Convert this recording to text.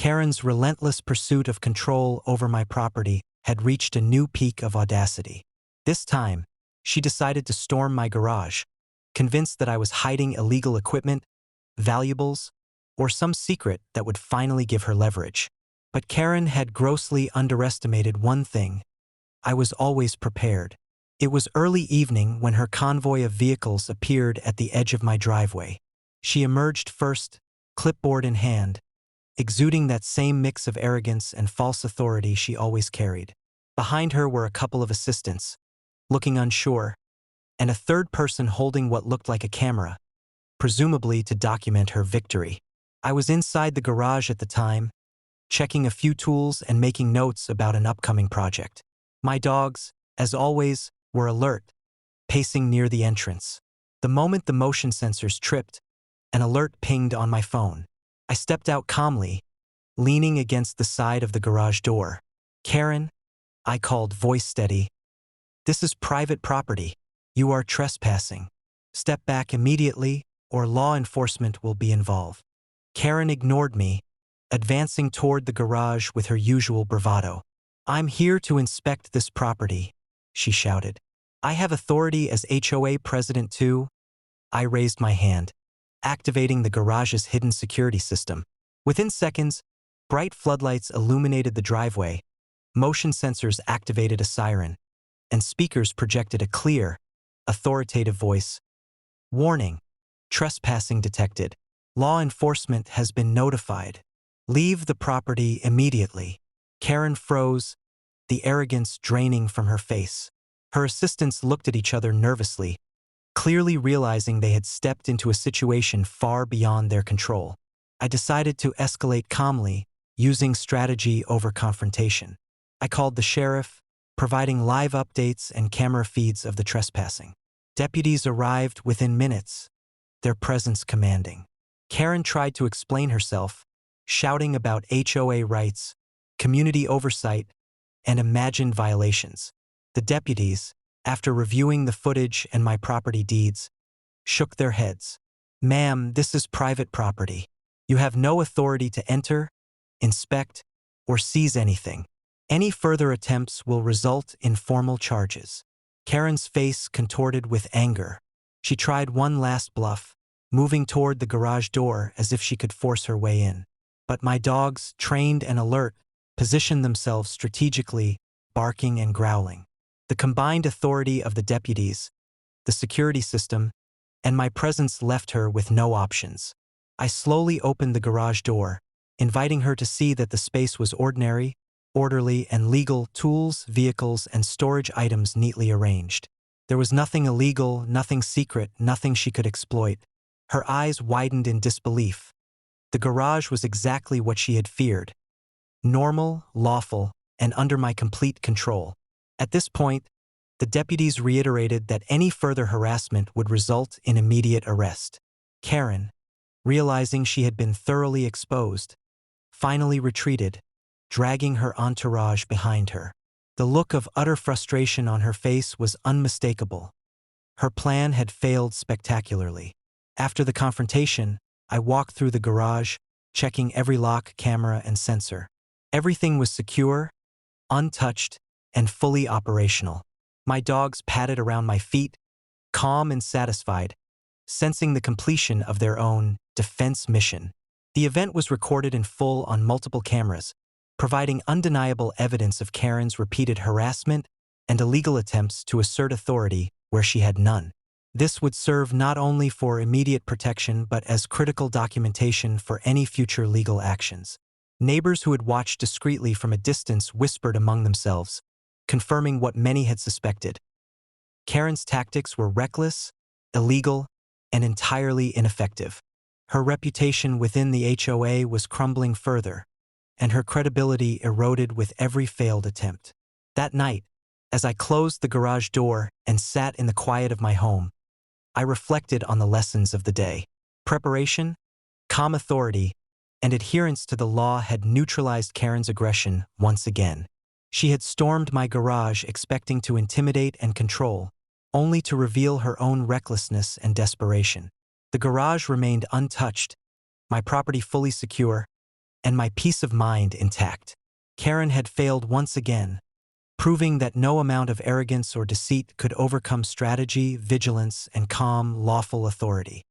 Karen's relentless pursuit of control over my property had reached a new peak of audacity. This time, she decided to storm my garage, convinced that I was hiding illegal equipment, valuables, or some secret that would finally give her leverage. But Karen had grossly underestimated one thing: I was always prepared. It was early evening when her convoy of vehicles appeared at the edge of my driveway. She emerged first, clipboard in hand, exuding that same mix of arrogance and false authority she always carried. Behind her were a couple of assistants, looking unsure, and a third person holding what looked like a camera, presumably to document her victory. I was inside the garage at the time, checking a few tools and making notes about an upcoming project. My dogs, as always, were alert, pacing near the entrance. The moment the motion sensors tripped, an alert pinged on my phone. I stepped out calmly, leaning against the side of the garage door. "Karen," I called, voice steady, "this is private property. You are trespassing. Step back immediately, or law enforcement will be involved." Karen ignored me, advancing toward the garage with her usual bravado. "I'm here to inspect this property," she shouted. "I have authority as HOA president too." I raised my hand, activating the garage's hidden security system. Within seconds, bright floodlights illuminated the driveway, motion sensors activated a siren, and speakers projected a clear, authoritative voice. "Warning. Trespassing detected. Law enforcement has been notified. Leave the property immediately." Karen froze, the arrogance draining from her face. Her assistants looked at each other nervously, clearly realizing they had stepped into a situation far beyond their control. I decided to escalate calmly, using strategy over confrontation. I called the sheriff, providing live updates and camera feeds of the trespassing. Deputies arrived within minutes, their presence commanding. Karen tried to explain herself, shouting about HOA rights, community oversight, and imagined violations. The deputies, after reviewing the footage and my property deeds, shook their heads. "Ma'am, this is private property. You have no authority to enter, inspect, or seize anything. Any further attempts will result in formal charges." Karen's face contorted with anger. She tried one last bluff, moving toward the garage door as if she could force her way in. But my dogs, trained and alert, positioned themselves strategically, barking and growling. The combined authority of the deputies, the security system, and my presence left her with no options. I slowly opened the garage door, inviting her to see that the space was ordinary, orderly, and legal: tools, vehicles, and storage items neatly arranged. There was nothing illegal, nothing secret, nothing she could exploit. Her eyes widened in disbelief. The garage was exactly what she had feared: normal, lawful, and under my complete control. At this point, the deputies reiterated that any further harassment would result in immediate arrest. Karen, realizing she had been thoroughly exposed, finally retreated, dragging her entourage behind her. The look of utter frustration on her face was unmistakable. Her plan had failed spectacularly. After the confrontation, I walked through the garage, checking every lock, camera, and sensor. Everything was secure, untouched, and fully operational. My dogs padded around my feet, calm and satisfied, sensing the completion of their own defense mission. The event was recorded in full on multiple cameras, providing undeniable evidence of Karen's repeated harassment and illegal attempts to assert authority where she had none. This would serve not only for immediate protection but as critical documentation for any future legal actions. Neighbors who had watched discreetly from a distance whispered among themselves, confirming what many had suspected. Karen's tactics were reckless, illegal, and entirely ineffective. Her reputation within the HOA was crumbling further, and her credibility eroded with every failed attempt. That night, as I closed the garage door and sat in the quiet of my home, I reflected on the lessons of the day. Preparation, calm authority, and adherence to the law had neutralized Karen's aggression once again. She had stormed my garage expecting to intimidate and control, only to reveal her own recklessness and desperation. The garage remained untouched, my property fully secure, and my peace of mind intact. Karen had failed once again, proving that no amount of arrogance or deceit could overcome strategy, vigilance, and calm, lawful authority.